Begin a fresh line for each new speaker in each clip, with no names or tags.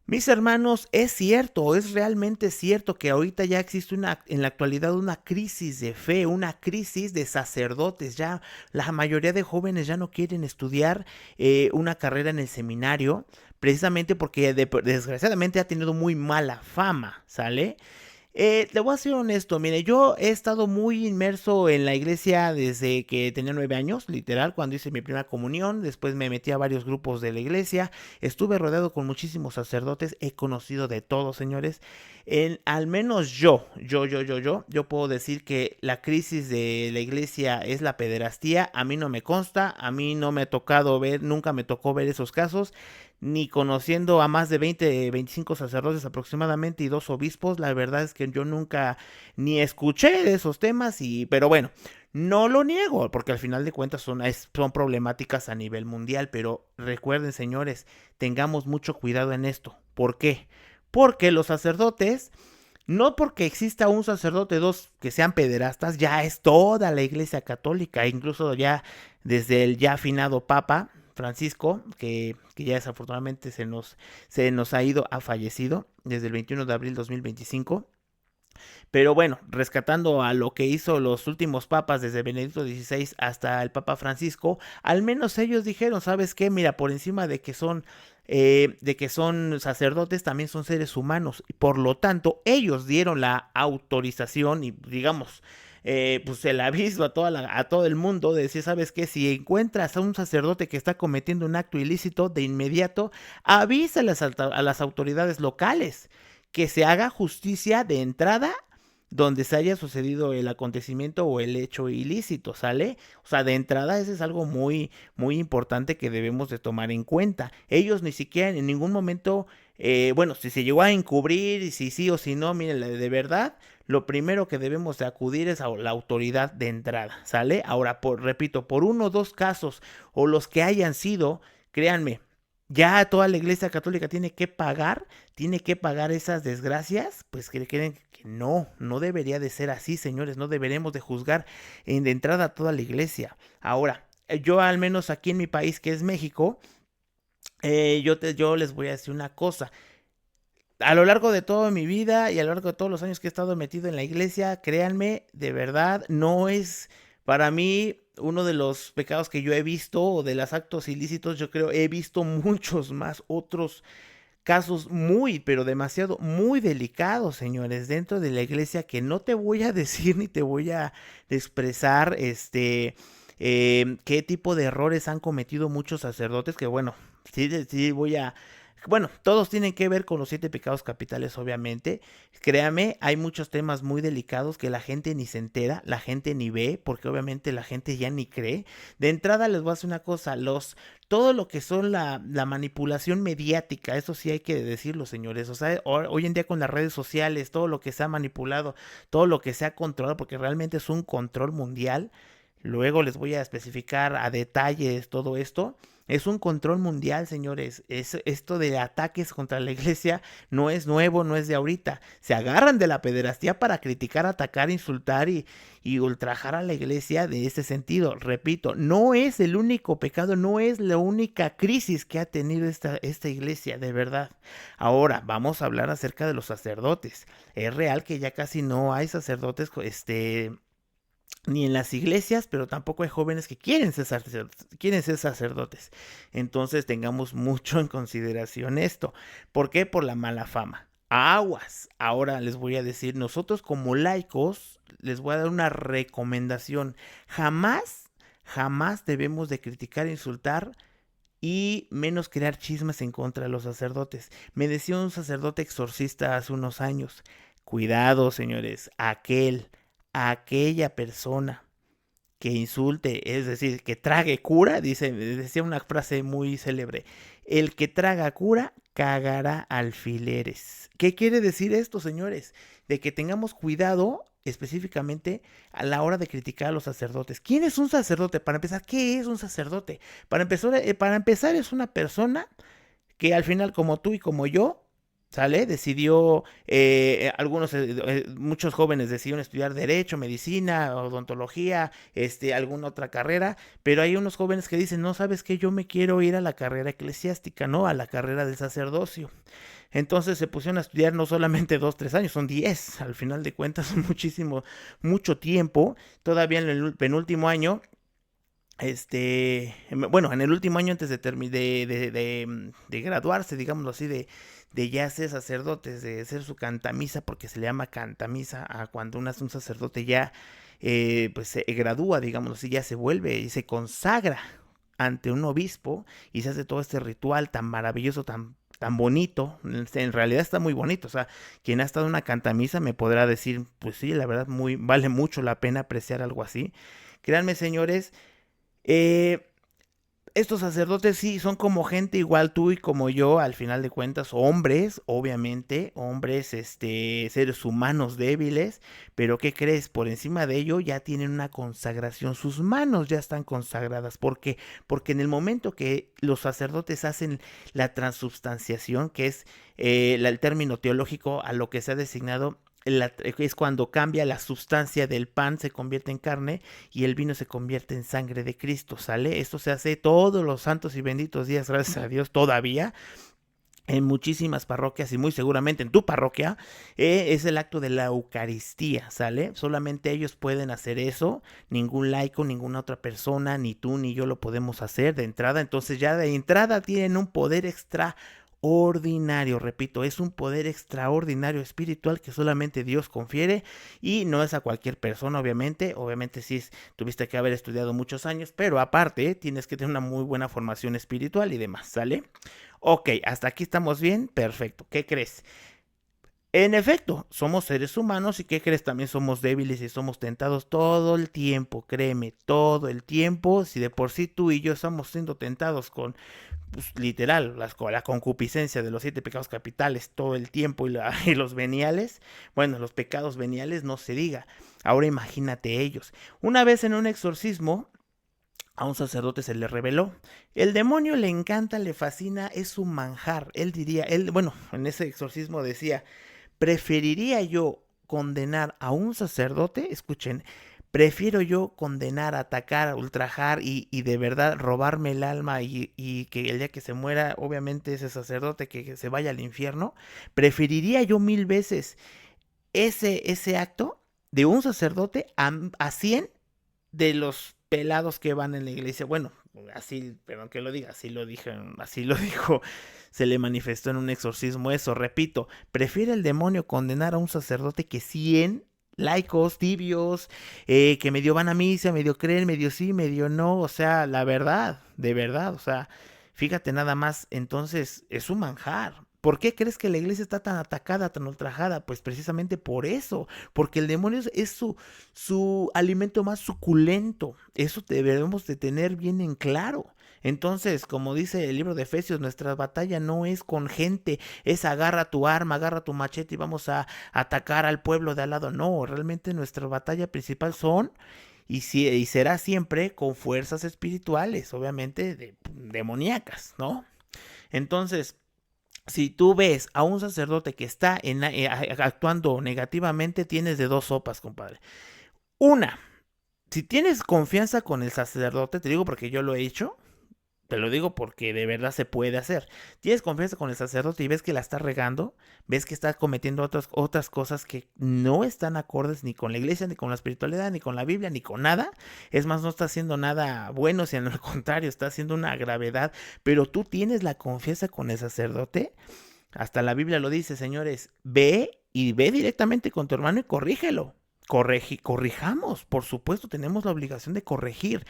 Mis hermanos, es cierto, es realmente cierto que ahorita ya existe en la actualidad una crisis de fe, una crisis de sacerdotes. Ya la mayoría de jóvenes ya no quieren estudiar una carrera en el seminario, precisamente porque desgraciadamente ha tenido muy mala fama, ¿sale? Le voy a ser honesto, mire, yo he estado muy inmerso en la iglesia desde que tenía 9 años, literal, cuando hice mi primera comunión, después me metí a varios grupos de la iglesia, estuve rodeado con muchísimos sacerdotes, he conocido de todos, señores. Al menos yo puedo decir que la crisis de la iglesia es la pederastía. A mí no me consta, a mí no me ha tocado ver, nunca me tocó ver esos casos, ni conociendo a más de 20, 25 sacerdotes aproximadamente y dos obispos. La verdad es que yo nunca ni escuché de esos temas, pero bueno, no lo niego, porque al final de cuentas son problemáticas a nivel mundial. Pero recuerden, señores, tengamos mucho cuidado en esto. ¿Por qué? Porque los sacerdotes, no porque exista un sacerdote, dos que sean pederastas, ya es toda la iglesia católica, incluso ya desde el ya afinado Papa Francisco, que ya desafortunadamente se nos ha fallecido desde el 21 de abril 2025. Pero bueno, rescatando a lo que hizo los últimos papas desde Benedicto XVI hasta el Papa Francisco, al menos ellos dijeron, ¿sabes qué? Mira, por encima de que son sacerdotes, también son seres humanos. Y por lo tanto, ellos dieron la autorización y, digamos, pues el aviso a todo el mundo de decir, ¿sabes qué? Si encuentras a un sacerdote que está cometiendo un acto ilícito, de inmediato avisa a las autoridades locales, que se haga justicia de entrada donde se haya sucedido el acontecimiento o el hecho ilícito, ¿sale? O sea, de entrada eso es algo muy, muy importante que debemos de tomar en cuenta. Ellos ni siquiera en ningún momento, bueno, si se llegó a encubrir y si sí o si no, miren, de verdad, lo primero que debemos de acudir es a la autoridad de entrada, ¿sale? Ahora, repito, por uno o dos casos o los que hayan sido, créanme, ya toda la iglesia católica tiene que pagar esas desgracias. Pues que creen que no, no debería de ser así, señores. No deberemos de juzgar de entrada a toda la iglesia. Ahora, yo al menos aquí en mi país, que es México, yo les voy a decir una cosa. A lo largo de toda mi vida y a lo largo de todos los años que he estado metido en la iglesia, créanme, de verdad, no es para mí uno de los pecados que yo he visto o de los actos ilícitos. Yo creo he visto muchos más otros casos muy, pero demasiado, muy delicados, señores, dentro de la iglesia, que no te voy a decir ni te voy a expresar, qué tipo de errores han cometido muchos sacerdotes, que bueno, sí, sí voy a... Bueno, todos tienen que ver con los 7 pecados capitales, obviamente. Créame, hay muchos temas muy delicados que la gente ni se entera, la gente ni ve, porque obviamente la gente ya ni cree. De entrada les voy a decir una cosa, todo lo que son la manipulación mediática, eso sí hay que decirlo, señores. O sea, hoy en día con las redes sociales, todo lo que se ha manipulado, todo lo que se ha controlado, porque realmente es un control mundial. Luego les voy a especificar a detalles todo esto. Es un control mundial, señores. Esto de ataques contra la iglesia no es nuevo, no es de ahorita. Se agarran de la pederastía para criticar, atacar, insultar y ultrajar a la iglesia de ese sentido. Repito, no es el único pecado, no es la única crisis que ha tenido esta iglesia, de verdad. Ahora, vamos a hablar acerca de los sacerdotes. Es real que ya casi no hay sacerdotes, ni en las iglesias, pero tampoco hay jóvenes que quieren ser sacerdotes. Entonces tengamos mucho en consideración esto. ¿Por qué? Por la mala fama. Aguas. Ahora les voy a decir, nosotros como laicos, les voy a dar una recomendación. Jamás, jamás debemos de criticar, insultar y menos crear chismes en contra de los sacerdotes. Me decía un sacerdote exorcista hace unos años, cuidado, señores, aquella persona que insulte, es decir, que trague cura, decía una frase muy célebre: el que traga cura cagará alfileres. ¿Qué quiere decir esto, señores? De que tengamos cuidado específicamente a la hora de criticar a los sacerdotes. ¿Quién es un sacerdote? Para empezar, ¿qué es un sacerdote? Para empezar es una persona que al final, como tú y como yo, ¿Sale? Decidió, muchos jóvenes decidieron estudiar derecho, medicina, odontología, alguna otra carrera, pero hay unos jóvenes que dicen, no, ¿sabes qué? Yo me quiero ir a la carrera eclesiástica, ¿no? A la carrera del sacerdocio. Entonces se pusieron a estudiar no solamente 2, 3 años, son 10, al final de cuentas son muchísimo, mucho tiempo. Todavía en el penúltimo año, bueno, en el último año antes de graduarse, digámoslo así, de ya ser sacerdotes, de ser su cantamisa, porque se le llama cantamisa a cuando un sacerdote ya pues se gradúa, digámoslo así, ya se vuelve y se consagra ante un obispo y se hace todo este ritual tan maravilloso, tan bonito. En realidad está muy bonito. O sea, quien ha estado en una cantamisa me podrá decir, pues sí, la verdad vale mucho la pena apreciar algo así. Créanme, señores, eh, estos sacerdotes sí son como gente igual tú y como yo, al final de cuentas, hombres, obviamente, hombres, seres humanos débiles, pero ¿qué crees? Por encima de ello ya tienen una consagración, sus manos ya están consagradas. ¿Por qué? Porque en el momento que los sacerdotes hacen la transubstanciación, que es el término teológico a lo que se ha designado, es cuando cambia la sustancia del pan, se convierte en carne y el vino se convierte en sangre de Cristo, ¿sale? Esto se hace todos los santos y benditos días, gracias a Dios, todavía. En muchísimas parroquias y muy seguramente en tu parroquia, es el acto de la Eucaristía, ¿sale? Solamente ellos pueden hacer eso, ningún laico, ninguna otra persona, ni tú ni yo lo podemos hacer de entrada. Entonces ya de entrada tienen un poder extraordinario, repito, es un poder extraordinario espiritual que solamente Dios confiere y no es a cualquier persona, obviamente sí tuviste que haber estudiado muchos años, pero aparte tienes que tener una muy buena formación espiritual y demás, ¿sale? Ok, hasta aquí estamos bien, perfecto. ¿Qué crees? En efecto, somos seres humanos y ¿qué crees? También somos débiles y somos tentados todo el tiempo, créeme, todo el tiempo. Si de por sí tú y yo estamos siendo tentados con, pues, literal, la concupiscencia de los 7 pecados capitales todo el tiempo y los veniales, bueno, los pecados veniales no se diga. Ahora imagínate ellos. Una vez en un exorcismo, a un sacerdote se le reveló. El demonio le encanta, le fascina, es su manjar. Él diría, bueno, en ese exorcismo decía, preferiría yo condenar a un sacerdote, escuchen, prefiero yo condenar, atacar, ultrajar y de verdad robarme el alma y que el día que se muera, obviamente ese sacerdote que se vaya al infierno, preferiría yo 1000 veces ese acto de un sacerdote a 100 de los pelados que van en la iglesia. Bueno, así, perdón que lo diga, así lo dijo, se le manifestó en un exorcismo eso. Repito, prefiere el demonio condenar a un sacerdote que 100 laicos, tibios, que medio van a misa, medio creen, medio sí, medio no. O sea, la verdad, de verdad, o sea, fíjate nada más, entonces es un manjar. ¿Por qué crees que la iglesia está tan atacada, tan ultrajada? Pues precisamente por eso, porque el demonio es su alimento más suculento. Eso debemos de tener bien en claro. Entonces, como dice el libro de Efesios, nuestra batalla no es con gente, es agarra tu arma, agarra tu machete y vamos a atacar al pueblo de al lado. No, realmente nuestra batalla principal son y será siempre con fuerzas espirituales, obviamente demoníacas, ¿no? Entonces, si tú ves a un sacerdote que está actuando negativamente, tienes de dos sopas, compadre. Una, si tienes confianza con el sacerdote, te digo porque yo lo he hecho, te lo digo porque de verdad se puede hacer. Tienes confianza con el sacerdote y ves que la está regando, ves que está cometiendo otras cosas que no están acordes ni con la iglesia, ni con la espiritualidad, ni con la Biblia, ni con nada. Es más, no está haciendo nada bueno, sino al contrario, está haciendo una gravedad. Pero tú tienes la confianza con el sacerdote. Hasta la Biblia lo dice, señores, ve directamente con tu hermano y corrígelo. Corrijamos, por supuesto, tenemos la obligación de corregir.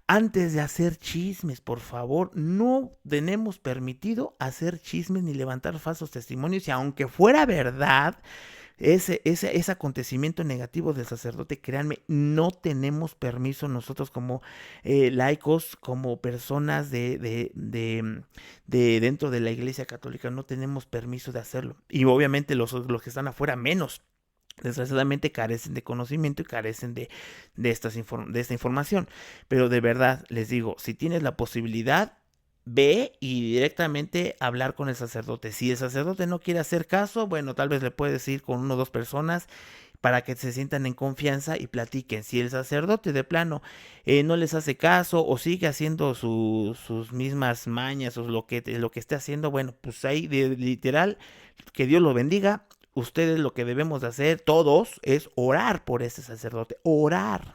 Antes de hacer chismes, por favor, no tenemos permitido hacer chismes ni levantar falsos testimonios. Y aunque fuera verdad ese acontecimiento negativo del sacerdote, créanme, no tenemos permiso nosotros como laicos, como personas de dentro de la Iglesia Católica, no tenemos permiso de hacerlo. Y obviamente los que están afuera menos. Desgraciadamente carecen de conocimiento y carecen de esta información. Pero de verdad, les digo, si tienes la posibilidad, ve y directamente hablar con el sacerdote. Si el sacerdote no quiere hacer caso, bueno, tal vez le puedes ir con una o dos personas para que se sientan en confianza y platiquen. Si el sacerdote de plano no les hace caso o sigue haciendo sus mismas mañas o lo que esté haciendo, bueno, pues ahí literal, que Dios lo bendiga. Ustedes lo que debemos de hacer todos es orar por ese sacerdote, orar,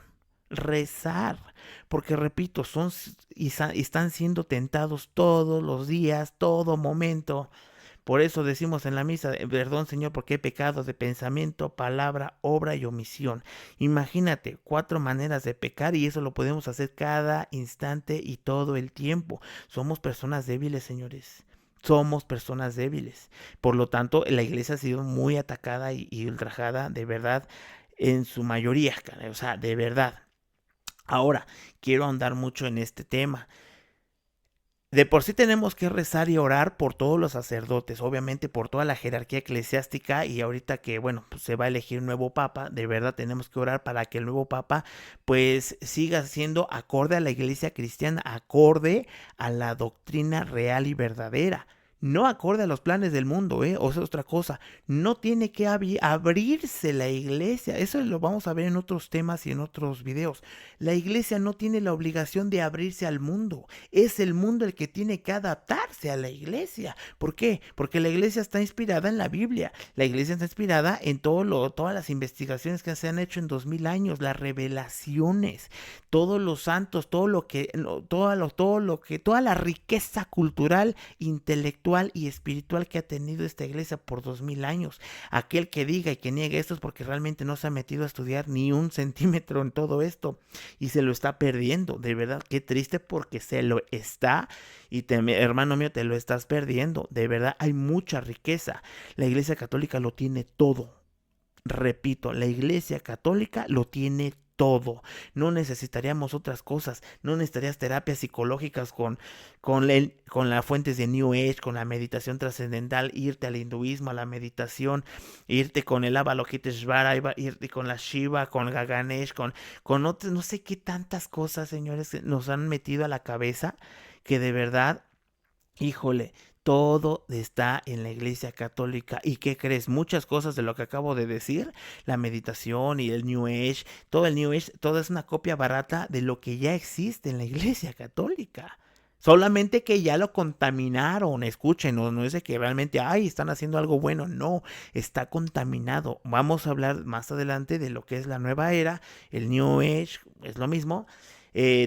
rezar, porque repito, están siendo tentados todos los días, todo momento. Por eso decimos en la misa, perdón Señor, porque he pecado de pensamiento, palabra, obra y omisión. Imagínate, 4 maneras de pecar y eso lo podemos hacer cada instante y todo el tiempo. Somos personas débiles, señores. Somos personas débiles. Por lo tanto, la iglesia ha sido muy atacada y ultrajada, de verdad, en su mayoría, o sea, de verdad. Ahora, quiero ahondar mucho en este tema. De por sí tenemos que rezar y orar por todos los sacerdotes, obviamente por toda la jerarquía eclesiástica y ahorita que, bueno, pues se va a elegir un nuevo papa, de verdad tenemos que orar para que el nuevo papa pues siga siendo acorde a la iglesia cristiana, acorde a la doctrina real y verdadera. No acorde a los planes del mundo, o sea, otra cosa. No tiene que abrirse la iglesia. Eso lo vamos a ver en otros temas y en otros videos. La iglesia no tiene la obligación de abrirse al mundo. Es el mundo el que tiene que adaptarse a la iglesia. ¿Por qué? Porque la iglesia está inspirada en la Biblia. La iglesia está inspirada en todas las investigaciones que se han hecho en 2000 años, las revelaciones, todos los santos, toda la riqueza cultural, intelectual y espiritual que ha tenido esta iglesia por 2000 años. Aquel que diga y que niegue esto es porque realmente no se ha metido a estudiar ni un centímetro en todo esto y se lo está perdiendo. De verdad, qué triste porque se lo está y hermano mío, te lo estás perdiendo. De verdad, hay mucha riqueza. La iglesia católica lo tiene todo. Repito, la iglesia católica lo tiene todo. No necesitaríamos otras cosas. No necesitarías terapias psicológicas con las fuentes de New Age, con la meditación trascendental, irte al hinduismo, a la meditación, irte con el Avalokiteshvara, irte con la Shiva, con Gaganesh, con otros, no sé qué tantas cosas, señores, que nos han metido a la cabeza que de verdad, híjole, todo está en la iglesia católica. ¿Y qué crees? Muchas cosas de lo que acabo de decir, la meditación y el New Age, todo es una copia barata de lo que ya existe en la iglesia católica. Solamente que ya lo contaminaron, escuchen, no es de que realmente, ay, están haciendo algo bueno, no, está contaminado. Vamos a hablar más adelante de lo que es la nueva era, el New Age, es lo mismo,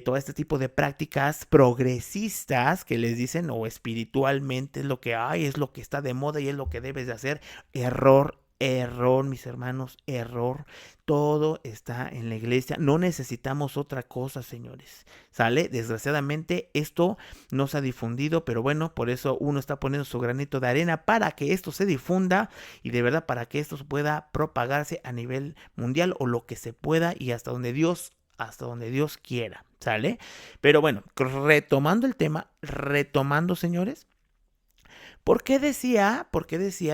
todo este tipo de prácticas progresistas que les dicen o espiritualmente es lo que hay, es lo que está de moda y es lo que debes de hacer. Error, error, mis hermanos, error. Todo está en la iglesia. No necesitamos otra cosa, señores. ¿Sale? Desgraciadamente esto no se ha difundido, pero bueno, por eso uno está poniendo su granito de arena para que esto se difunda y de verdad para que esto pueda propagarse a nivel mundial o lo que se pueda y hasta donde Dios quiera, ¿sale? Pero bueno, retomando el tema, retomando, señores, por qué decía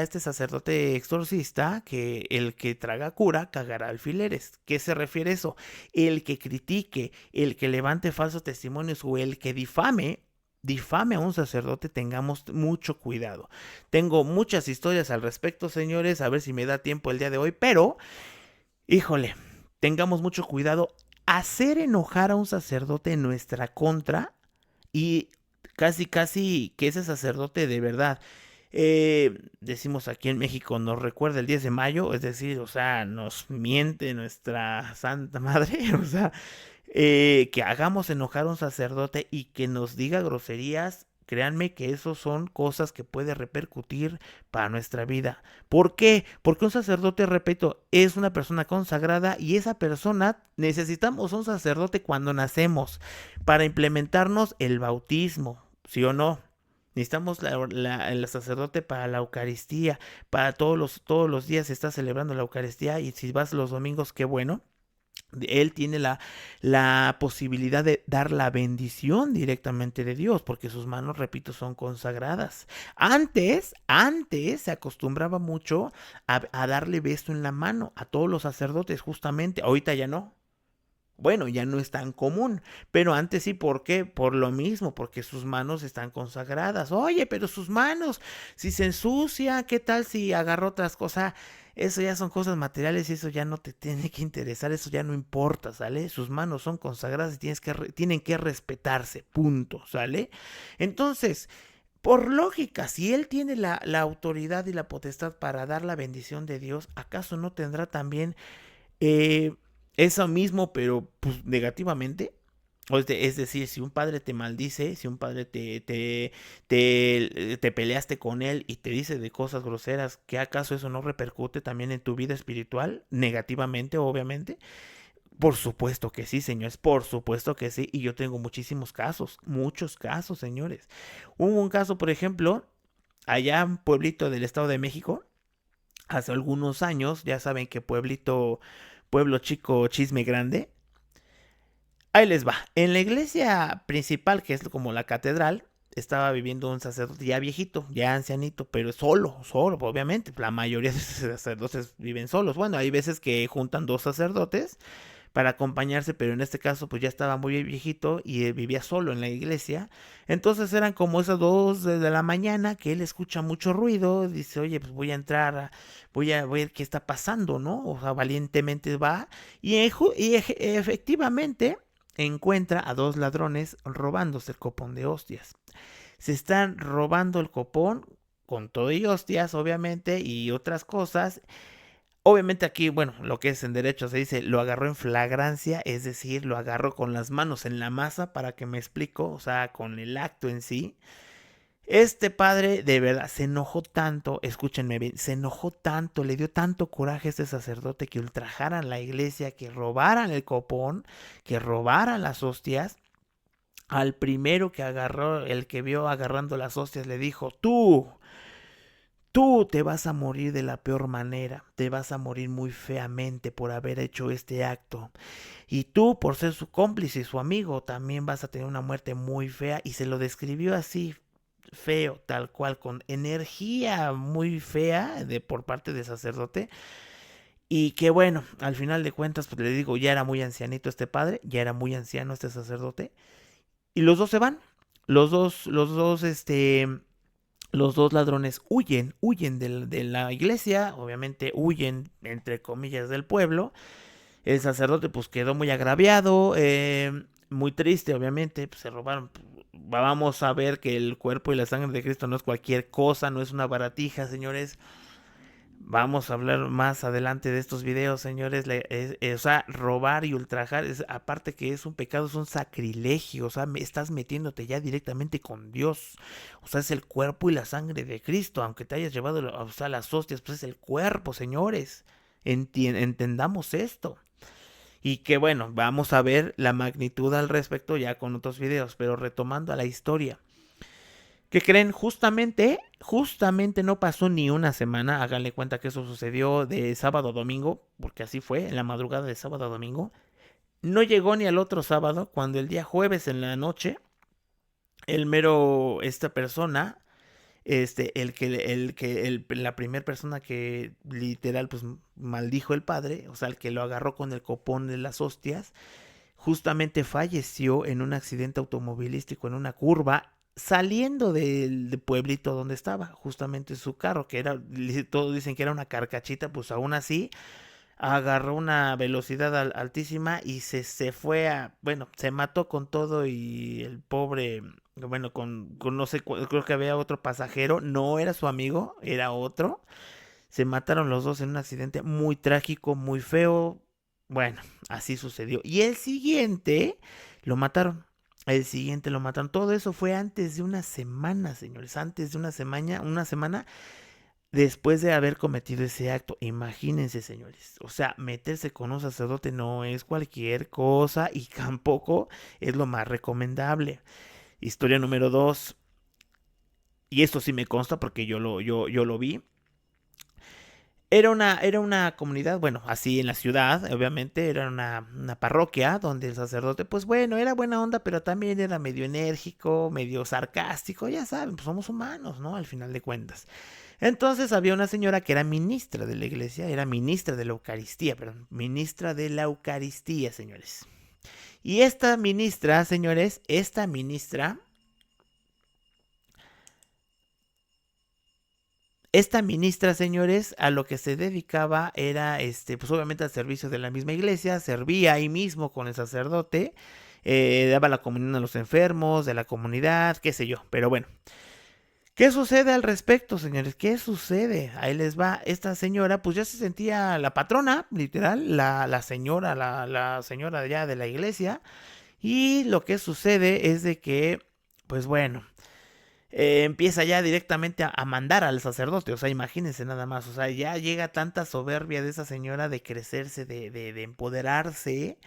este sacerdote exorcista que el que traga cura cagará alfileres? ¿Qué se refiere eso? El que critique, el que levante falsos testimonios o el que difame a un sacerdote, tengamos mucho cuidado. Tengo muchas historias al respecto, señores, a ver si me da tiempo el día de hoy, pero, híjole, tengamos mucho cuidado. Hacer enojar a un sacerdote en nuestra contra y casi que ese sacerdote de verdad, decimos aquí en México, nos recuerda el 10 de mayo, es decir, o sea, nos miente nuestra Santa Madre, o sea, que hagamos enojar a un sacerdote y que nos diga groserías. Créanme que eso son cosas que puede repercutir para nuestra vida. ¿Por qué? Porque un sacerdote, repito, es una persona consagrada y esa persona necesitamos un sacerdote cuando nacemos para implementarnos el bautismo, ¿sí o no? Necesitamos el sacerdote para la Eucaristía, para todos los días se está celebrando la Eucaristía y si vas los domingos, qué bueno. Él tiene la posibilidad de dar la bendición directamente de Dios, porque sus manos, repito, son consagradas. Antes se acostumbraba mucho a darle beso en la mano a todos los sacerdotes, justamente. Ahorita ya no. Bueno, ya no es tan común, pero antes sí, ¿por qué? Por lo mismo, porque sus manos están consagradas. Oye, pero sus manos, si se ensucia, ¿qué tal si agarra otras cosas? Eso ya son cosas materiales y eso ya no te tiene que interesar, eso ya no importa, ¿sale? Sus manos son consagradas y tienen que respetarse, punto, ¿sale? Entonces, por lógica, si él tiene la autoridad y la potestad para dar la bendición de Dios, ¿acaso no tendrá también eh, eso mismo, pero pues negativamente? Es decir, si un padre te maldice, si un padre te peleaste con él y te dice de cosas groseras, ¿qué acaso eso no repercute también en tu vida espiritual? Negativamente, obviamente. Por supuesto que sí, señores, por supuesto que sí. Y yo tengo muchos casos, señores. Hubo un caso, por ejemplo, allá en Pueblito del Estado de México, hace algunos años, ya saben que pueblo chico, chisme grande. Ahí les va. En la iglesia principal, que es como la catedral, estaba viviendo un sacerdote ya viejito, ya ancianito, pero solo, obviamente. La mayoría de sacerdotes viven solos. Bueno, hay veces que juntan dos sacerdotes para acompañarse, pero en este caso pues ya estaba muy viejito y vivía solo en la iglesia. Entonces eran como esas 2 de la mañana que él escucha mucho ruido, dice, oye, pues voy a entrar, voy a ver qué está pasando, ¿no? O sea, valientemente va efectivamente encuentra a 2 ladrones robándose el copón de hostias. Se están robando el copón con todo y hostias, obviamente, y otras cosas. Obviamente aquí, bueno, lo que es en derecho se dice, lo agarró en flagrancia, es decir, lo agarró con las manos en la masa, para que me explico, o sea, con el acto en sí. Este padre de verdad se enojó tanto, escúchenme bien, se enojó tanto, le dio tanto coraje a este sacerdote que ultrajaran la iglesia, que robaran el copón, que robaran las hostias. Al primero que agarró, el que vio agarrando las hostias, le dijo, tú te vas a morir de la peor manera, te vas a morir muy feamente por haber hecho este acto. Y tú, por ser su cómplice y su amigo, también vas a tener una muerte muy fea. Y se lo describió así, feo, tal cual, con energía muy fea por parte del sacerdote. Y que bueno, al final de cuentas, pues le digo, ya era muy ancianito este padre, ya era muy anciano este sacerdote. Y los dos se van. Los dos ladrones huyen de la iglesia, obviamente huyen, entre comillas, del pueblo. El sacerdote pues quedó muy agraviado, muy triste, obviamente, pues, se robaron. Vamos a ver que el cuerpo y la sangre de Cristo no es cualquier cosa, no es una baratija, señores. Vamos a hablar más adelante de estos videos, señores. O sea, robar y ultrajar, aparte que es un pecado, es un sacrilegio. O sea, estás metiéndote ya directamente con Dios. O sea, es el cuerpo y la sangre de Cristo. Aunque te hayas llevado, o sea, las hostias, pues es el cuerpo, señores. Entendamos esto. Y que bueno, vamos a ver la magnitud al respecto ya con otros videos. Pero retomando a la historia. ¿Qué creen? Justamente no pasó ni una semana. Háganle cuenta que eso sucedió de sábado a domingo, porque así fue, en la madrugada de sábado a domingo. No llegó ni al otro sábado, cuando el día jueves en la noche, esta persona, la primera persona que literal, pues maldijo el padre, o sea, el que lo agarró con el copón de las hostias, justamente falleció en un accidente automovilístico en una curva, saliendo del pueblito donde estaba, justamente su carro, que era, todos dicen que era una carcachita, pues aún así agarró una velocidad altísima y se fue bueno, se mató con todo. Y el pobre, bueno, con no sé, creo que había otro pasajero, no era su amigo, era otro. Se mataron los dos en un accidente muy trágico, muy feo. Bueno, así sucedió. Y el siguiente lo mataron. El siguiente lo mataron. Todo eso fue antes de una semana, señores. Antes de una semana después de haber cometido ese acto. Imagínense, señores. O sea, meterse con un sacerdote no es cualquier cosa y tampoco es lo más recomendable. Historia número 2. Y esto sí me consta porque yo lo vi. Era una comunidad, bueno, así en la ciudad, obviamente, era una parroquia donde el sacerdote, pues bueno, era buena onda, pero también era medio enérgico, medio sarcástico, ya saben, pues somos humanos, ¿no? Al final de cuentas. Entonces había una señora que era ministra de la iglesia, era ministra de la Eucaristía, perdón, ministra de la Eucaristía, señores. Y esta ministra, señores, esta ministra, señores, a lo que se dedicaba era, pues obviamente al servicio de la misma iglesia, servía ahí mismo con el sacerdote, daba la comunión a los enfermos de la comunidad, qué sé yo, pero bueno. ¿Qué sucede al respecto, señores? ¿Qué sucede? Ahí les va. Esta señora, pues ya se sentía la patrona, literal, la señora, la señora ya de la iglesia. Y lo que sucede es de que, pues bueno, empieza ya directamente a mandar al sacerdote. O sea, imagínense nada más. O sea, ya llega tanta soberbia de esa señora de crecerse, de empoderarse,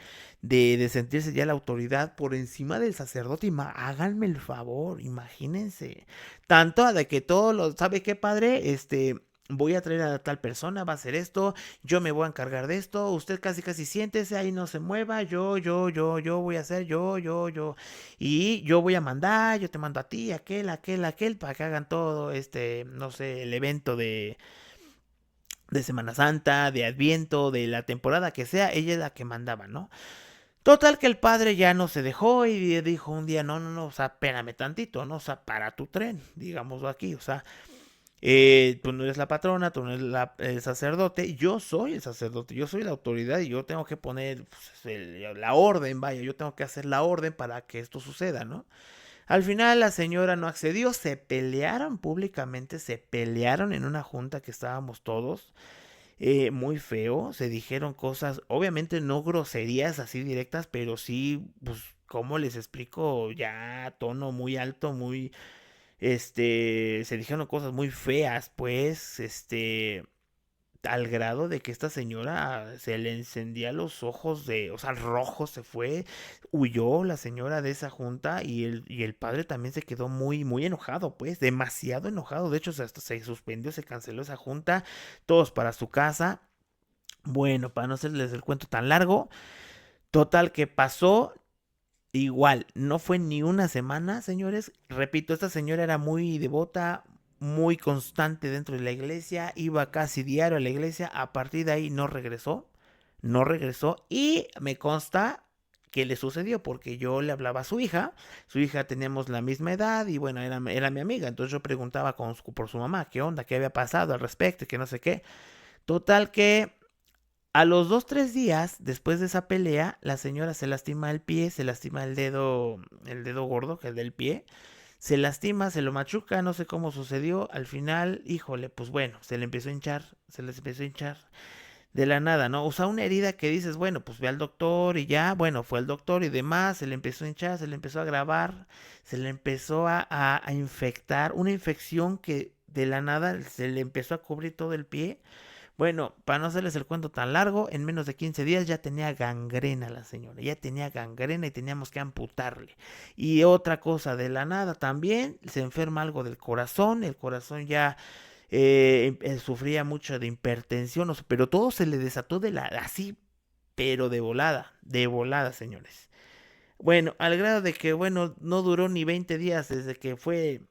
de sentirse ya la autoridad por encima del sacerdote. Háganme el favor, imagínense. Tanto de que todo lo, ¿sabe qué, padre? Voy a traer a tal persona, va a hacer esto, yo me voy a encargar de esto, usted casi casi siéntese, ahí no se mueva, yo voy a hacer, yo. Y yo voy a mandar, yo te mando a ti, aquel, para que hagan todo, no sé, el evento de Semana Santa, de Adviento, de la temporada que sea, ella es la que mandaba, ¿no? Total que el padre ya no se dejó y dijo un día, no, o sea, espérame tantito, ¿no? O sea, para tu tren, digámoslo aquí, o sea, tú no eres la patrona, tú no eres el sacerdote, yo soy el sacerdote, yo soy la autoridad y yo tengo que poner pues, la orden, vaya, yo tengo que hacer la orden para que esto suceda, ¿no? Al final la señora no accedió, se pelearon públicamente, se pelearon en una junta que estábamos todos, muy feo, se dijeron cosas, obviamente no groserías así directas, pero sí, pues, ¿cómo les explico? Ya a tono muy alto, muy, se dijeron cosas muy feas, pues, al grado de que esta señora se le encendía los ojos o sea, rojos se fue, huyó la señora de esa junta y el padre también se quedó muy, muy enojado, pues, demasiado enojado. De hecho, hasta se suspendió, se canceló esa junta, todos para su casa. Bueno, para no hacerles el cuento tan largo, total que pasó. Igual, no fue ni una semana, señores. Repito, esta señora era muy devota, muy constante dentro de la iglesia, iba casi diario a la iglesia, a partir de ahí no regresó y me consta que le sucedió porque yo le hablaba a su hija teníamos la misma edad y bueno, era mi amiga, entonces yo preguntaba por su mamá, qué onda, qué había pasado al respecto, que no sé qué. Total que a los 2, 3 días después de esa pelea, la señora se lastima el pie, se lastima el dedo gordo, que es del pie. Se lastima, se lo machuca, no sé cómo sucedió. Al final, híjole, pues bueno, se le empezó a hinchar, se les empezó a hinchar de la nada, ¿no? O sea, una herida que dices, bueno, pues ve al doctor y ya, bueno, fue al doctor y demás, se le empezó a hinchar, se le empezó a agravar, se le empezó a infectar, una infección que de la nada se le empezó a cubrir todo el pie. Bueno, para no hacerles el cuento tan largo, en menos de 15 días ya tenía gangrena la señora, ya tenía gangrena y teníamos que amputarle. Y otra cosa, de la nada también, se enferma algo del corazón, el corazón ya sufría mucho de hipertensión, pero todo se le desató así, pero de volada, señores. Bueno, al grado de que, bueno, no duró ni 20 días desde que fue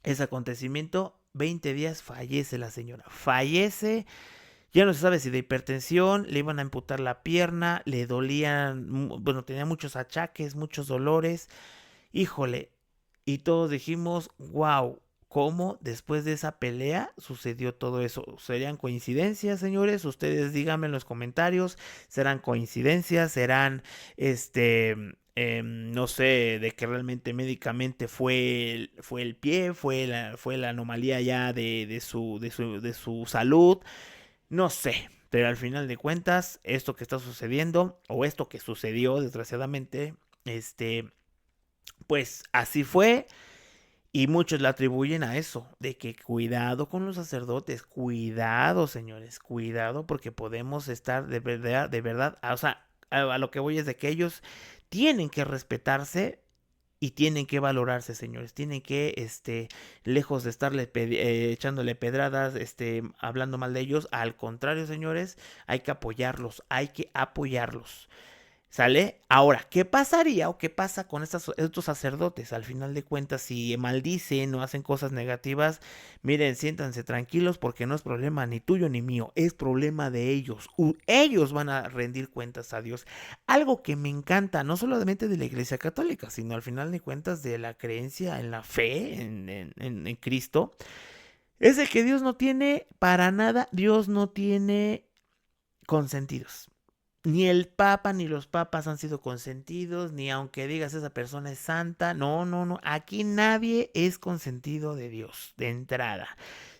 ese acontecimiento, 20 días fallece la señora, fallece. Ya no se sabe si de hipertensión, le iban a amputar la pierna, le dolían, bueno, tenía muchos achaques, muchos dolores. Híjole, y todos dijimos, wow, ¿cómo después de esa pelea sucedió todo eso? ¿Serían coincidencias, señores? Ustedes díganme en los comentarios, ¿serán coincidencias? ¿Serán, no sé, de que realmente médicamente fue el pie, fue la anomalía ya de su salud? No sé, pero al final de cuentas, esto que está sucediendo, o esto que sucedió desgraciadamente, pues así fue, y muchos le atribuyen a eso, de que cuidado con los sacerdotes, cuidado, señores, cuidado, porque podemos estar de verdad, o sea, a lo que voy es de que ellos tienen que respetarse y tienen que valorarse, señores. Tienen que, lejos de estarle echándole pedradas, hablando mal de ellos, al contrario, señores, hay que apoyarlos, hay que apoyarlos. ¿Sale? Ahora, ¿qué pasaría o qué pasa con estos sacerdotes? Al final de cuentas, si maldicen o hacen cosas negativas, miren, siéntanse tranquilos porque no es problema ni tuyo ni mío, es problema de ellos. Ellos van a rendir cuentas a Dios. Algo que me encanta, no solamente de la Iglesia Católica, sino al final de cuentas de la creencia en la fe, en Cristo, es de que Dios no tiene, para nada, Dios no tiene consentidos. Ni el papa ni los papas han sido consentidos, ni aunque digas esa persona es santa, no, no, no, aquí nadie es consentido de Dios, de entrada.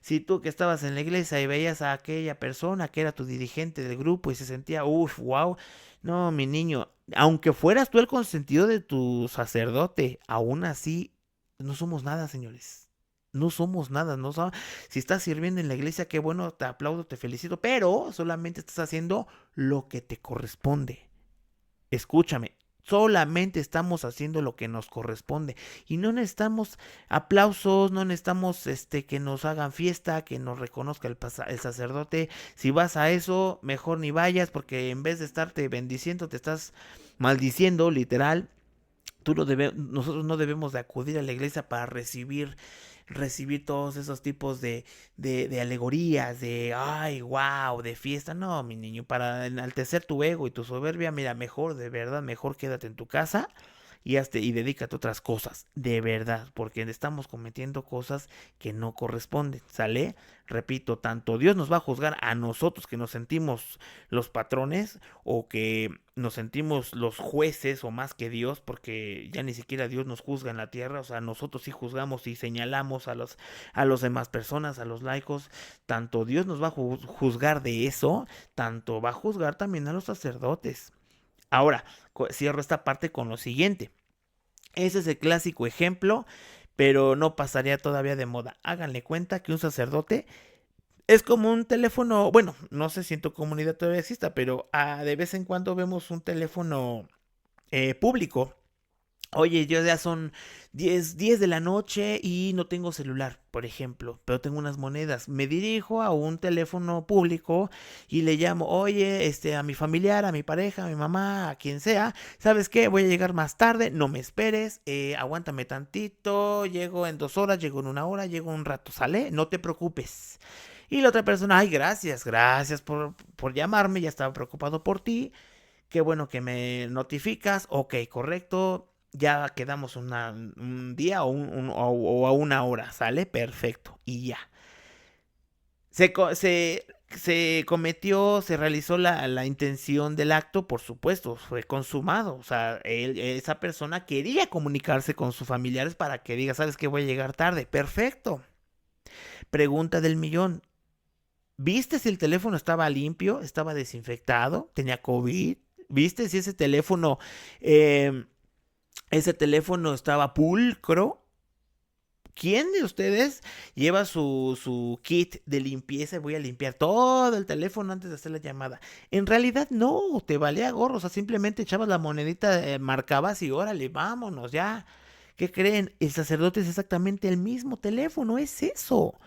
Si tú que estabas en la iglesia y veías a aquella persona que era tu dirigente del grupo y se sentía, uff, wow, no, mi niño, aunque fueras tú el consentido de tu sacerdote, aún así, no somos nada, señores. No somos nada, no somos. Si estás sirviendo en la iglesia, qué bueno, te aplaudo, te felicito, pero solamente estás haciendo lo que te corresponde. Escúchame, solamente estamos haciendo lo que nos corresponde y no necesitamos aplausos, no necesitamos que nos hagan fiesta, que nos reconozca el sacerdote. Si vas a eso, mejor ni vayas porque en vez de estarte bendiciendo, te estás maldiciendo, literal. Nosotros no debemos de acudir a la iglesia para recibir todos esos tipos de alegorías, de ay, wow, de fiesta. No, mi niño, para enaltecer tu ego y tu soberbia, mira, mejor, de verdad, mejor quédate en tu casa y dedícate a otras cosas, de verdad, porque estamos cometiendo cosas que no corresponden, ¿sale? Repito, tanto Dios nos va a juzgar a nosotros que nos sentimos los patrones o que nos sentimos los jueces o más que Dios, porque ya ni siquiera Dios nos juzga en la tierra, o sea, nosotros sí juzgamos y señalamos a los demás personas, a los laicos, tanto Dios nos va a juzgar de eso, tanto va a juzgar también a los sacerdotes. Ahora, cierro esta parte con lo siguiente. Ese es el clásico ejemplo, pero no pasaría todavía de moda. Háganle cuenta que un sacerdote es como un teléfono, bueno, no sé si en tu comunidad todavía exista, pero de vez en cuando vemos un teléfono público. Oye, yo ya son 10 de la noche y no tengo celular, por ejemplo, pero tengo unas monedas. Me dirijo a un teléfono público y le llamo, oye, a mi familiar, a mi pareja, a mi mamá, a quien sea, ¿sabes qué? Voy a llegar más tarde, no me esperes, aguántame tantito, llego en 2 horas, llego en 1 hora, llego un rato, ¿sale? No te preocupes. Y la otra persona, ay, gracias, gracias por llamarme, ya estaba preocupado por ti. Qué bueno que me notificas. Ok, correcto. Ya quedamos un día o a 1 hora, ¿sale? Perfecto. Y ya. Se cometió, se realizó la intención del acto, por supuesto, fue consumado. O sea, esa persona quería comunicarse con sus familiares para que diga, ¿sabes qué? Voy a llegar tarde. Perfecto. Pregunta del millón. ¿Viste si el teléfono estaba limpio? ¿Estaba desinfectado? ¿Tenía COVID? ¿Viste si eh, ese teléfono estaba pulcro? ¿Quién de ustedes lleva su kit de limpieza y voy a limpiar todo el teléfono antes de hacer la llamada? En realidad no, te valía gorro, o sea, simplemente echabas la monedita, marcabas y órale, vámonos, ya. ¿Qué creen? El sacerdote es exactamente el mismo teléfono, es eso.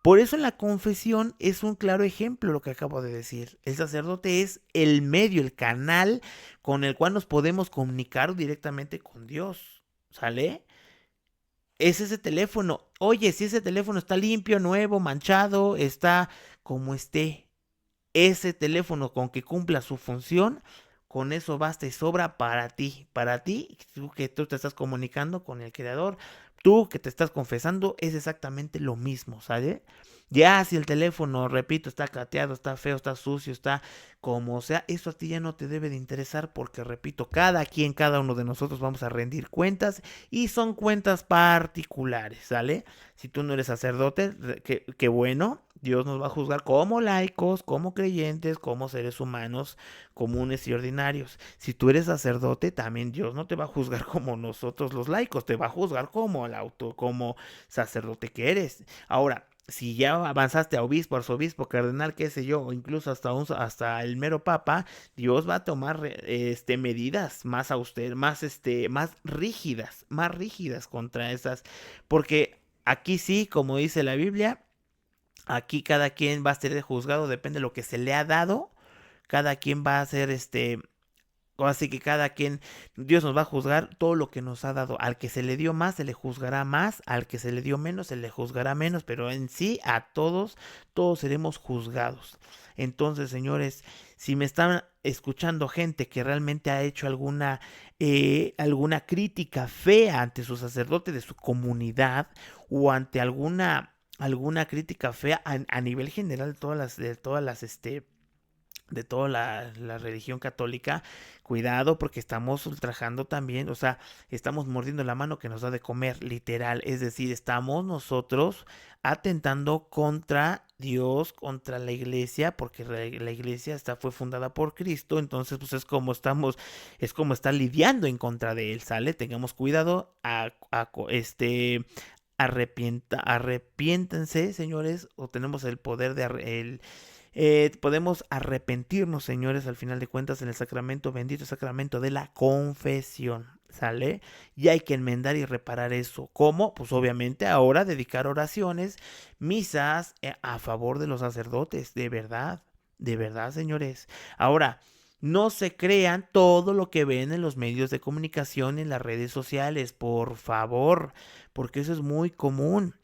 Por eso en la confesión es un claro ejemplo lo que acabo de decir. El sacerdote es el medio, el canal con el cual nos podemos comunicar directamente con Dios. ¿Sale? Es ese teléfono. Oye, si ese teléfono está limpio, nuevo, manchado, está como esté. Ese teléfono con que cumpla su función, con eso basta y sobra para ti, tú que tú te estás comunicando con el creador, tú que te estás confesando, es exactamente lo mismo, ¿sale? Ya si el teléfono, repito, está cateado, está feo, está sucio, está como sea, eso a ti ya no te debe de interesar porque, repito, cada uno de nosotros vamos a rendir cuentas y son cuentas particulares, ¿sale? Si tú no eres sacerdote, que bueno, Dios nos va a juzgar como laicos, como creyentes, como seres humanos comunes y ordinarios. Si tú eres sacerdote, también Dios no te va a juzgar como nosotros los laicos, te va a juzgar como sacerdote que eres. Ahora, si ya avanzaste a obispo, arzobispo, cardenal, qué sé yo, o incluso hasta el mero papa, Dios va a tomar medidas más austeras, más rígidas contra esas, porque aquí sí, como dice la Biblia, aquí cada quien va a ser juzgado, depende de lo que se le ha dado, cada quien va a ser Así que cada quien, Dios nos va a juzgar todo lo que nos ha dado. Al que se le dio más, se le juzgará más. Al que se le dio menos, se le juzgará menos. Pero en sí, a todos, todos seremos juzgados. Entonces, señores, si me están escuchando gente que realmente ha hecho alguna crítica fea ante su sacerdote de su comunidad o ante alguna crítica fea a nivel general de toda la religión católica, cuidado porque estamos ultrajando también, o sea, estamos mordiendo la mano que nos da de comer, literal, es decir, estamos nosotros atentando contra Dios, contra la iglesia, porque la iglesia fue fundada por Cristo, entonces pues es como estar lidiando en contra de él, ¿sale? Tengamos cuidado arrepiéntense, señores, o tenemos el poder podemos arrepentirnos, señores, al final de cuentas en el sacramento, bendito sacramento de la confesión, ¿sale? Y hay que enmendar y reparar eso. ¿Cómo? Pues obviamente ahora dedicar oraciones, misas a favor de los sacerdotes, de verdad, señores. Ahora, no se crean todo lo que ven en los medios de comunicación, en las redes sociales, por favor, porque eso es muy común.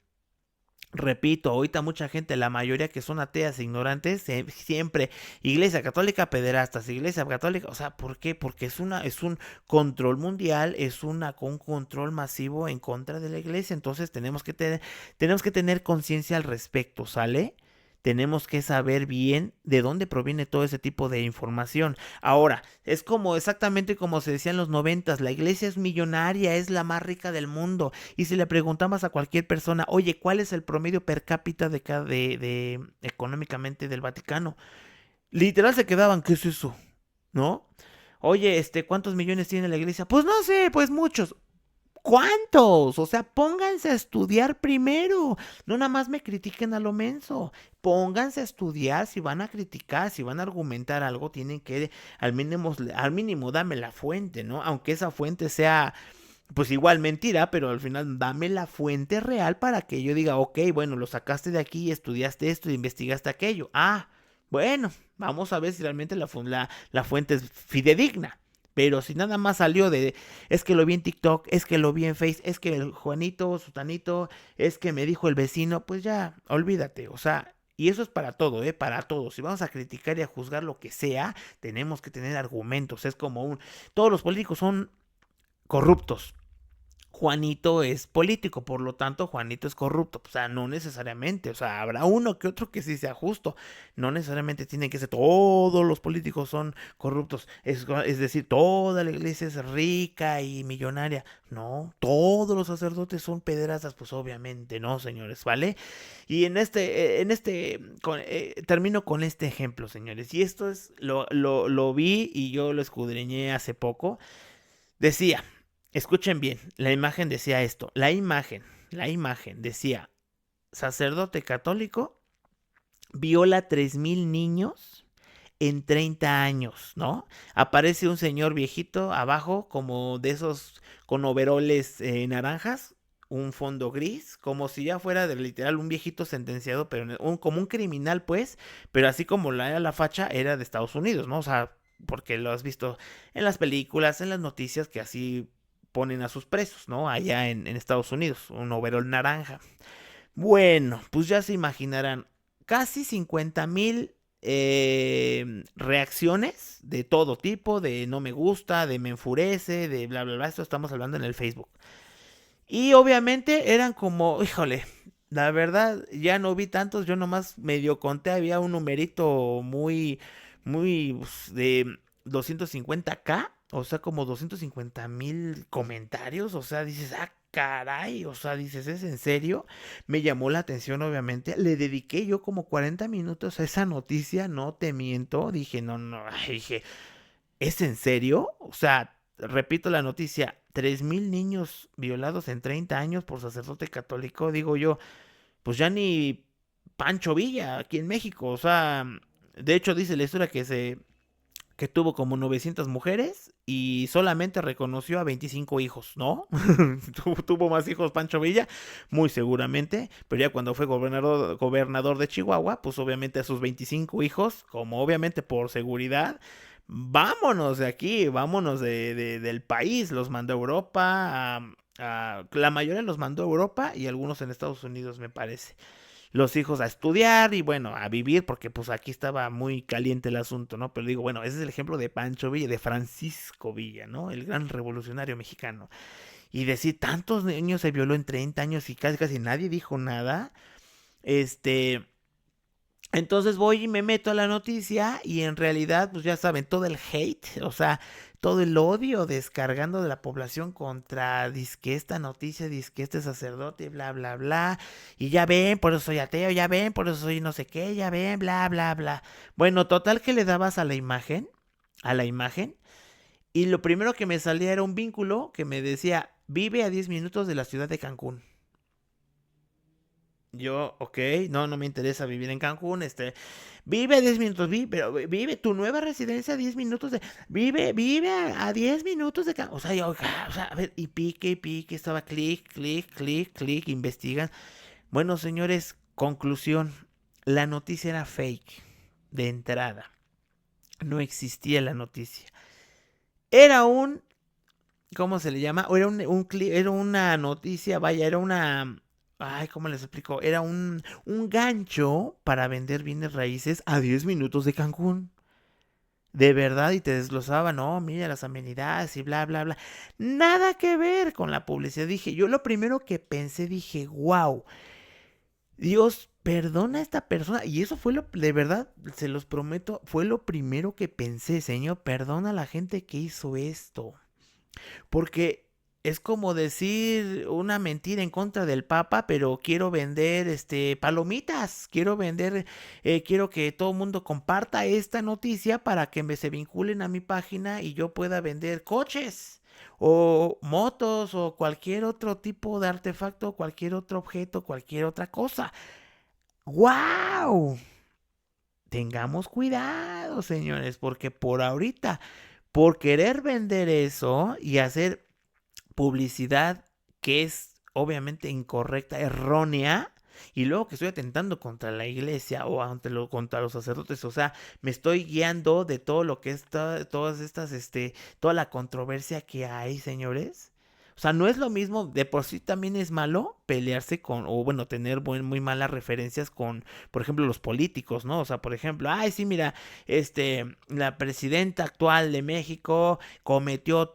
Repito, ahorita mucha gente, la mayoría que son ateas e ignorantes, siempre, iglesia católica, pederastas, iglesia católica, o sea, ¿por qué? Porque es un control mundial, un control masivo en contra de la iglesia, entonces tenemos que tener conciencia al respecto, ¿sale? Tenemos que saber bien de dónde proviene todo ese tipo de información. Ahora, es como exactamente como se decía en los 90, la iglesia es millonaria, es la más rica del mundo. Y si le preguntamos a cualquier persona, oye, ¿cuál es el promedio per cápita de económicamente del Vaticano? Literal se quedaban, ¿qué es eso? ¿No? Oye, ¿cuántos millones tiene la iglesia? Pues no sé, pues muchos. ¿Cuántos? O sea, pónganse a estudiar primero. No nada más me critiquen a lo menso. Pónganse a estudiar. Si van a criticar, si van a argumentar algo, tienen que al mínimo dame la fuente, ¿no? Aunque esa fuente sea, pues igual mentira, pero al final dame la fuente real para que yo diga, ok, bueno, lo sacaste de aquí, estudiaste esto, investigaste aquello. Ah, bueno, vamos a ver si realmente la fuente es fidedigna. Pero si nada más salió es que lo vi en TikTok, es que lo vi en Face, es que el Juanito, Sutanito, es que me dijo el vecino, pues ya, olvídate, o sea, y eso es para todo, para todo. Si vamos a criticar y a juzgar lo que sea, tenemos que tener argumentos. Es como todos los políticos son corruptos. Juanito es político, por lo tanto Juanito es corrupto, o sea, no necesariamente, o sea, habrá uno que otro que sí sea justo, no necesariamente tiene que ser todos los políticos son corruptos, es decir, toda la iglesia es rica y millonaria, no, todos los sacerdotes son pederastas, pues obviamente no, señores, ¿vale? Y termino con este ejemplo, señores, y esto es, lo vi y yo lo escudriñé hace poco, decía, escuchen bien, la imagen decía esto, la imagen decía, sacerdote católico viola 3,000 niños en 30 años, ¿no? Aparece un señor viejito abajo, como de esos con overoles naranjas, un fondo gris, como si ya fuera de literal un viejito sentenciado, pero como un criminal, pues, pero así como era la facha, era de Estados Unidos, ¿no? O sea, porque lo has visto en las películas, en las noticias, que así ponen a sus presos, ¿no? Allá en Estados Unidos, un overol naranja. Bueno, pues ya se imaginarán, casi 50,000 reacciones de todo tipo, de no me gusta, de me enfurece, de bla, bla, bla, esto estamos hablando en el Facebook. Y obviamente eran como, híjole, la verdad ya no vi tantos, yo nomás medio conté, había un numerito muy de 250K, o sea, como 250,000 comentarios, o sea, dices, ah, caray, o sea, dices, ¿es en serio? Me llamó la atención, obviamente, le dediqué yo como 40 minutos a esa noticia, no te miento, dije, no, no, dije, ¿es en serio? O sea, repito la noticia, 3,000 niños violados en 30 años por sacerdote católico, digo yo, pues ya ni Pancho Villa aquí en México, o sea, de hecho dice la historia que tuvo como 900 mujeres y solamente reconoció a 25 hijos, ¿no? Tuvo más hijos Pancho Villa, muy seguramente, pero ya cuando fue gobernador de Chihuahua, pues obviamente a sus 25 hijos, como obviamente por seguridad, vámonos de aquí, vámonos del país. Los mandó a Europa, la mayoría los mandó a Europa y algunos en Estados Unidos, me parece. Los hijos a estudiar y bueno, a vivir, porque pues aquí estaba muy caliente el asunto, ¿no? Pero digo, bueno, ese es el ejemplo de Pancho Villa, de Francisco Villa, ¿no? El gran revolucionario mexicano. Y decir, tantos niños se violó en 30 años y casi casi nadie dijo nada. Este, entonces voy y me meto a la noticia y en realidad, pues ya saben, todo el hate, o sea, todo el odio descargando de la población contra disque esta noticia, disque este sacerdote, bla, bla, bla. Y ya ven, por eso soy ateo, ya ven, por eso soy no sé qué, ya ven, bla, bla, bla. Bueno, total que le dabas a la imagen, y lo primero que me salía era un vínculo que me decía, vive a 10 minutos de la ciudad de Cancún. Yo, ok, no, no me interesa vivir en Cancún, vive a 10 minutos, pero vive tu nueva residencia a 10 minutos vive a 10 minutos de Cancún, o sea, o sea, a ver, y pique, estaba clic, clic, clic, clic, investigan. Bueno, señores, conclusión, la noticia era fake, de entrada, no existía la noticia. Era un, ¿cómo se le llama? O era era una noticia, vaya, era una... Ay, ¿cómo les explico? Era un gancho para vender bienes raíces a 10 minutos de Cancún. De verdad, y te desglosaba, no, mira las amenidades y bla, bla, bla. Nada que ver con la publicidad. Dije, yo lo primero que pensé, dije, wow, Dios, perdona a esta persona. Y eso fue de verdad, se los prometo, fue lo primero que pensé, Señor, perdona a la gente que hizo esto. Porque es como decir una mentira en contra del Papa, pero quiero vender palomitas, quiero que todo el mundo comparta esta noticia para que se vinculen a mi página y yo pueda vender coches o motos o cualquier otro tipo de artefacto, cualquier otro objeto, cualquier otra cosa. ¡Wow! Tengamos cuidado, señores, porque por ahorita, por querer vender eso y hacer publicidad que es obviamente incorrecta, errónea, y luego que estoy atentando contra la iglesia o contra los sacerdotes, o sea, me estoy guiando de todo lo que está, todas estas, toda la controversia que hay, señores. O sea, no es lo mismo, de por sí también es malo pelearse con, o bueno, tener muy malas referencias con, por ejemplo, los políticos, ¿no? O sea, por ejemplo, ay, sí, mira, la presidenta actual de México cometió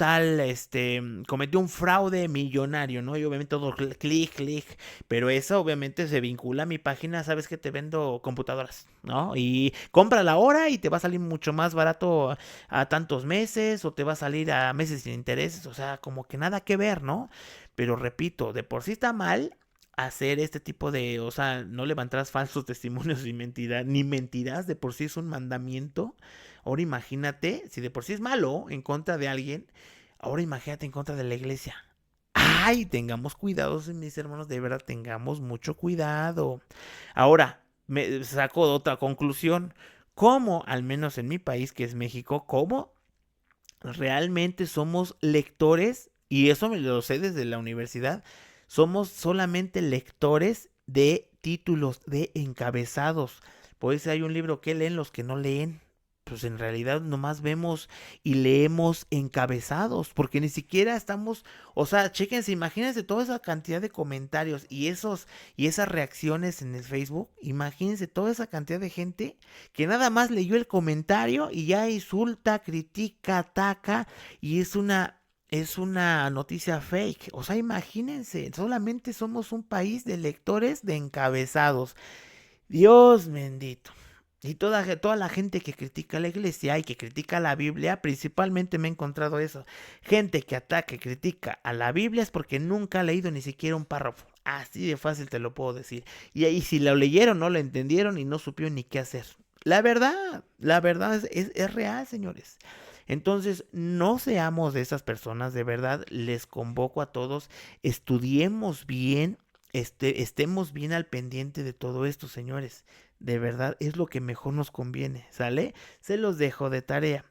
un fraude millonario, ¿no? Y obviamente todo clic, clic, pero eso obviamente se vincula a mi página, sabes que te vendo computadoras, ¿no? Y cómprala ahora y te va a salir mucho más barato a tantos meses o te va a salir a meses sin intereses, o sea, como que nada que ver, ¿no? Pero repito, de por sí está mal hacer este tipo de, o sea, no levantarás falsos testimonios ni mentiras, de por sí es un mandamiento. Ahora imagínate, si de por sí es malo en contra de alguien, ahora imagínate en contra de la iglesia. Ay, tengamos cuidado, mis hermanos, de verdad, tengamos mucho cuidado. Ahora, me saco otra conclusión. ¿Cómo, al menos en mi país, que es México, cómo realmente somos lectores? Y eso me lo sé desde la universidad. Somos solamente lectores de títulos, de encabezados. Por eso hay un libro que leen los que no leen. Pues en realidad nomás vemos y leemos encabezados, porque ni siquiera estamos, o sea, chéquense, imagínense toda esa cantidad de comentarios y esas reacciones en el Facebook, imagínense toda esa cantidad de gente que nada más leyó el comentario y ya insulta, critica, ataca y es una noticia fake. O sea, imagínense, solamente somos un país de lectores de encabezados. Dios bendito. Y toda la gente que critica a la iglesia y que critica a la Biblia, principalmente me he encontrado eso. Gente que ataca y critica a la Biblia es porque nunca ha leído ni siquiera un párrafo. Así de fácil te lo puedo decir. Y ahí si lo leyeron, no lo entendieron y no supieron ni qué hacer. La verdad es real, señores. Entonces, no seamos de esas personas, de verdad, les convoco a todos, estudiemos bien, estemos bien al pendiente de todo esto, señores. De verdad, es lo que mejor nos conviene, ¿sale? Se los dejo de tarea.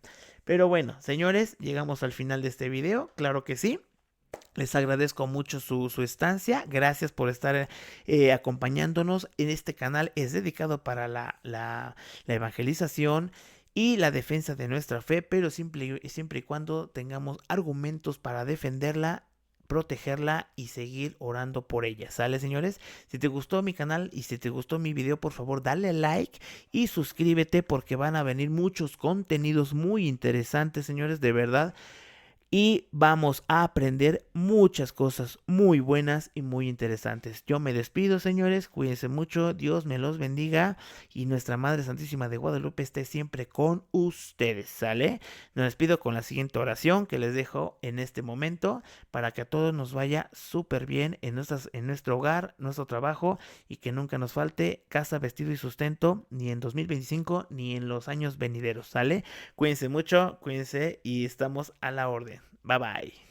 Pero bueno, señores, llegamos al final de este video, claro que sí. Les agradezco mucho su estancia. Gracias por estar acompañándonos en este canal. Es dedicado para la evangelización. y la defensa de nuestra fe, pero siempre y cuando tengamos argumentos para defenderla, protegerla y seguir orando por ella. ¿Sale, señores? Si te gustó mi canal y si te gustó mi video, por favor dale like y suscríbete porque van a venir muchos contenidos muy interesantes, señores, de verdad. Y vamos a aprender muchas cosas muy buenas y muy interesantes. Yo me despido, señores, cuídense mucho, Dios me los bendiga y nuestra Madre Santísima de Guadalupe esté siempre con ustedes, ¿sale? Me despido con la siguiente oración que les dejo en este momento para que a todos nos vaya súper bien en nuestro hogar, nuestro trabajo y que nunca nos falte casa, vestido y sustento, ni en 2025 ni en los años venideros, ¿sale? Cuídense mucho, cuídense y estamos a la orden. Bye bye.